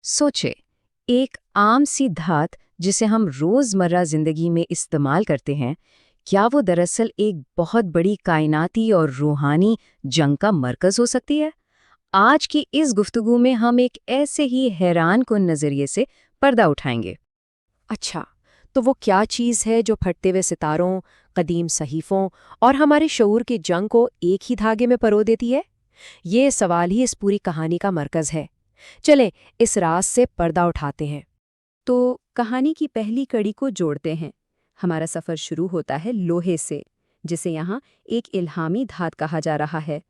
सोचे, एक आम सी धात जिसे हम रोजमर्रा जिंदगी में इस्तेमाल करते हैं, क्या वो दरअसल एक बहुत बड़ी कायनाती और रूहानी जंग का मरकज हो सकती है? आज की इस गुफ्तगू में हम एक ऐसे ही हैरान कुन नजरिए से पर्दा उठाएंगे। अच्छा, तो वो क्या चीज़ है जो फटते हुए सितारों, कदीम सहीफ़ों और हमारे शऊर की जंग को एक ही धागे में परो देती है? ये सवाल ही इस पूरी कहानी का मरकज़ है। चलें, इस राज से पर्दा उठाते हैं। तो कहानी की पहली कड़ी को जोड़ते हैं। हमारा सफ़र शुरू होता है लोहे से, जिसे यहाँ एक इल्हामी धात कहा जा रहा है।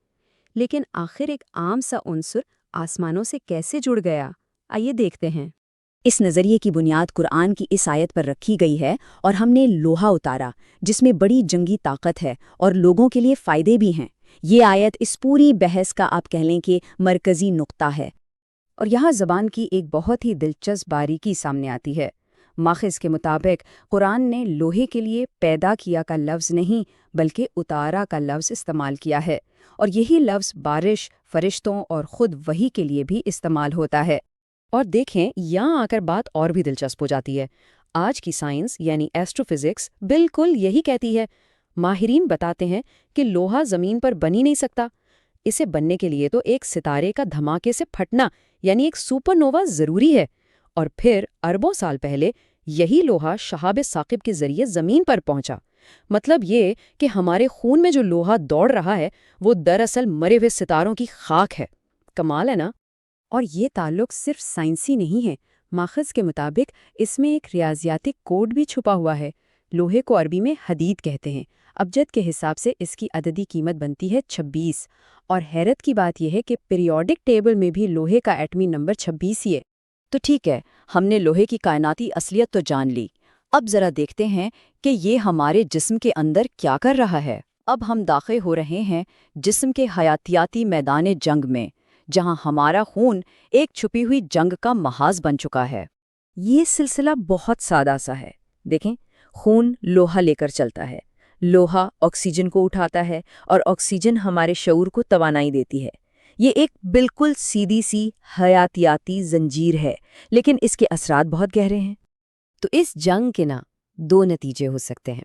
लेकिन आखिर एक आम सा उन्सुर आसमानों से कैसे जुड़ गया? आइए देखते हैं। इस नज़रिए की बुनियाद कुरान की इस आयत पर रखी गई है और हमने लोहा उतारा जिसमें बड़ी जंगी ताकत है और लोगों के लिए फ़ायदे भी हैं। ये आयत इस पूरी बहस का आप कह लें कि मरकज़ी नुक्ता है। और यहाँ ज़बान की एक बहुत ही दिलचस्प बारीकी सामने आती है। माखिज़ के मुताबिक कुरान ने लोहे के लिए पैदा किया का लफ्ज़ नहीं बल्कि उतारा का लफ्ज़ इस्तेमाल किया है, और यही लफ्ज़ बारिश, फरिश्तों और ख़ुद वही के लिए भी इस्तेमाल होता है। और देखें, यहाँ आकर बात और भी दिलचस्प हो जाती है। आज की साइंस यानी एस्ट्रोफिजिक्स बिल्कुल यही कहती है। माहिरीन बताते हैं कि लोहा ज़मीन पर बन ही नहीं सकता। इसे बनने के लिए तो एक सितारे का धमाके से फटना यानी एक सुपरनोवा ज़रूरी है। और फिर अरबों साल पहले यही लोहा शहाब साकिब के ज़रिए ज़मीन पर पहुंचा। मतलब ये कि हमारे खून में जो लोहा दौड़ रहा है वो दरअसल मरे हुए सितारों की खाक है। कमाल है ना? और ये ताल्लुक सिर्फ साइंसी नहीं है। माखज़ के मुताबिक इसमें एक रियाजियाती कोड भी छुपा हुआ है। लोहे को अरबी में हदीद कहते हैं। अबजद के हिसाब से इसकी अददी कीमत बनती है 26। और हैरत की बात यह है कि पीरियोडिक टेबल में भी लोहे का एटमी नंबर 26 ही है। तो ठीक है, हमने लोहे की कायनाती असलियत तो जान ली। अब ज़रा देखते हैं कि ये हमारे जिस्म के अंदर क्या कर रहा है। अब हम दाखिल हो रहे हैं जिस्म के हयातियाती मैदान जंग में, जहां हमारा खून एक छुपी हुई जंग का महाज बन चुका है। ये सिलसिला बहुत सादा सा है। देखें, खून लोहा लेकर चलता है, लोहा ऑक्सीजन को उठाता है और ऑक्सीजन हमारे शऊर को तवानाई देती है। ये एक बिल्कुल सीधी सी हयातियाती जंजीर है, लेकिन इसके असरात बहुत गहरे हैं। तो इस जंग के ना दो नतीजे हो सकते हैं।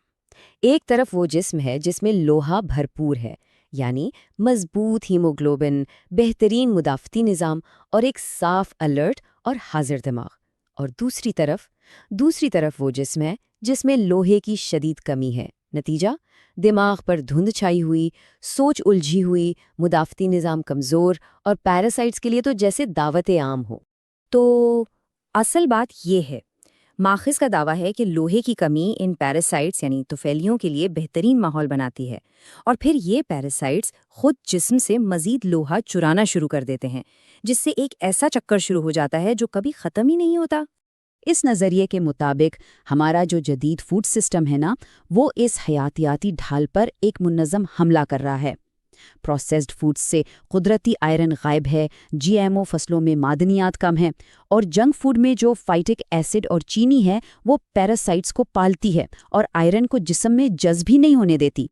एक तरफ वो जिस्म है जिसमें लोहा भरपूर है, यानी मजबूत हीमोग्लोबिन, बेहतरीन मुदाफ़ती निज़ाम और एक साफ अलर्ट और हाजिर दिमाग। और दूसरी तरफ वो जिस्म है जिसमें लोहे की शदीद कमी है। नतीजा, दिमाग पर धुंध छाई हुई, सोच उलझी हुई, मुदाफ़ती निज़ाम कमज़ोर और पैरासाइट्स के लिए तो जैसे दावत आम हो। तो असल बात ये है, माखिज़ का दावा है कि लोहे की कमी इन पैरासाइट्स यानी तुफैलियों के लिए बेहतरीन माहौल बनाती है, और फिर ये पैरासाइट्स खुद जिस्म से मज़ीद लोहा चुराना शुरू कर देते हैं, जिससे एक ऐसा चक्कर शुरू हो जाता है जो कभी ख़त्म ही नहीं होता। इस नज़रिए के मुताबिक हमारा जो जदीद फूड सिस्टम है ना, वो इस हयातियाती ढाल पर एक मुन्नज़म हमला कर रहा है। प्रोसेस्ड फूड्स से कुदरती आयरन गायब है, जीएमओ फसलों में मादनियात कम हैं, और जंक फूड में जो फाइटिक एसिड और चीनी है वो पैरासाइट्स को पालती है और आयरन को जिस्म में जज़्ब भी नहीं होने देती।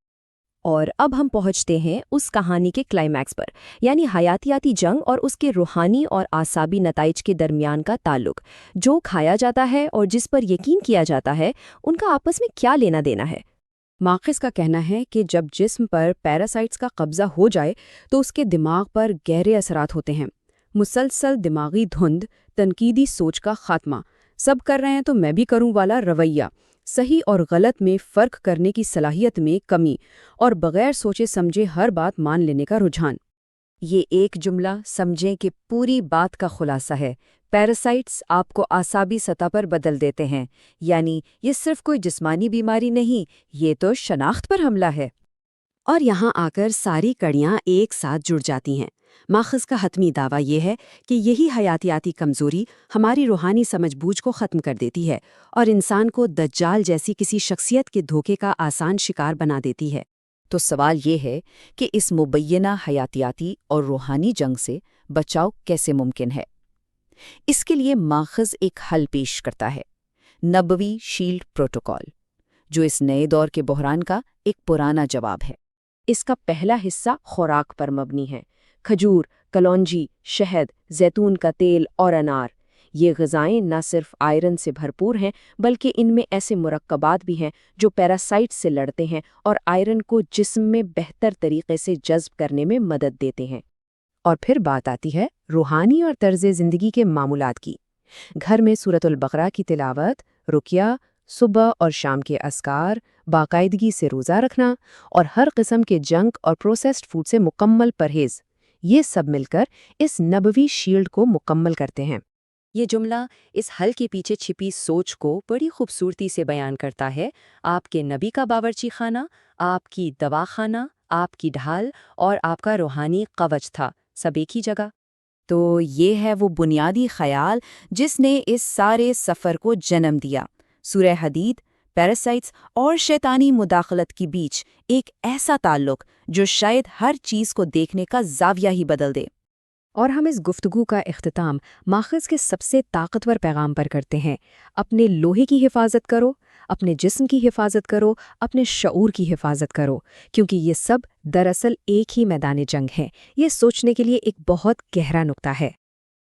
और अब हम पहुंचते हैं उस कहानी के क्लाइमैक्स पर, यानी हयातियाती जंग और उसके रूहानी और आसाबी नताइज के दरमियान का ताल्लुक। जो खाया जाता है और जिस पर यकीन किया जाता है, उनका आपस में क्या लेना देना है? माखिज़ का कहना है कि जब जिस्म पर पैरासाइट्स का कब्जा हो जाए तो उसके दिमाग पर गहरे असरात होते हैं। मुसलसल दिमागी धुंध, तनकीदी सोच का खात्मा, सब कर रहे हैं तो मैं भी करूं वाला रवैया, सही और गलत में फ़र्क करने की सलाहियत में कमी, और बगैर सोचे समझे हर बात मान लेने का रुझान। ये एक जुमला समझें कि पूरी बात का खुलासा है। पैरासाइट्स आपको आसाबी सतह पर बदल देते हैं, यानी ये सिर्फ कोई जिस्मानी बीमारी नहीं, ये तो शनाख्त पर हमला है। और यहाँ आकर सारी कड़ियाँ एक साथ जुड़ जाती हैं। माखिज़ का हतमी दावा ये है कि यही हयातियाती कमज़ोरी हमारी रूहानी समझबूझ को ख़त्म कर देती है और इंसान को दज्जाल जैसी किसी शख्सियत के धोखे का आसान शिकार बना देती है। तो सवाल ये है कि इस मुबैना हयातियाती और रूहानी जंग से बचाव कैसे मुमकिन है। इसके लिए माखिज़ एक हल पेश करता है, नबवी शील्ड प्रोटोकॉल, जो इस नए दौर के बहरान का एक पुराना जवाब है। इसका पहला हिस्सा खुराक पर मबनी है। खजूर, कलौंजी, शहद, जैतून का तेल और अनार, یہ غذائیں نہ صرف آئرن سے بھرپور ہیں بلکہ ان میں ایسے مرکبات بھی ہیں جو پیراسائٹ سے لڑتے ہیں اور آئرن کو جسم میں بہتر طریقے سے جذب کرنے میں مدد دیتے ہیں۔ اور پھر بات آتی ہے روحانی اور طرز زندگی کے معمولات کی۔ گھر میں سورۃ البقرہ کی تلاوت، رقیہ، صبح اور شام کے اذکار، باقاعدگی سے روزہ رکھنا اور ہر قسم کے جنک اور پروسیسڈ فوڈ سے مکمل پرہیز، یہ سب مل کر اس نبوی شیلڈ کو مکمل کرتے ہیں۔ یہ جملہ اس حل کے پیچھے چھپی سوچ کو بڑی خوبصورتی سے بیان کرتا ہے۔ آپ کے نبی کا باورچی خانہ، آپ کی دواخانہ، آپ کی ڈھال اور آپ کا روحانی کاوچ تھا، سب ایک ہی جگہ۔ تو یہ ہے وہ بنیادی خیال جس نے اس سارے سفر کو جنم دیا۔ سورہ حدید، پیراسائٹس اور شیطانی مداخلت کے بیچ ایک ایسا تعلق جو شاید ہر چیز کو دیکھنے کا زاویہ ہی بدل دے۔ اور ہم اس گفتگو کا اختتام ماخذ کے سب سے طاقتور پیغام پر کرتے ہیں۔ اپنے لوہے کی حفاظت کرو، اپنے جسم کی حفاظت کرو، اپنے شعور کی حفاظت کرو، کیونکہ یہ سب دراصل ایک ہی میدان جنگ ہے۔ یہ سوچنے کے لیے ایک بہت گہرا نقطہ ہے۔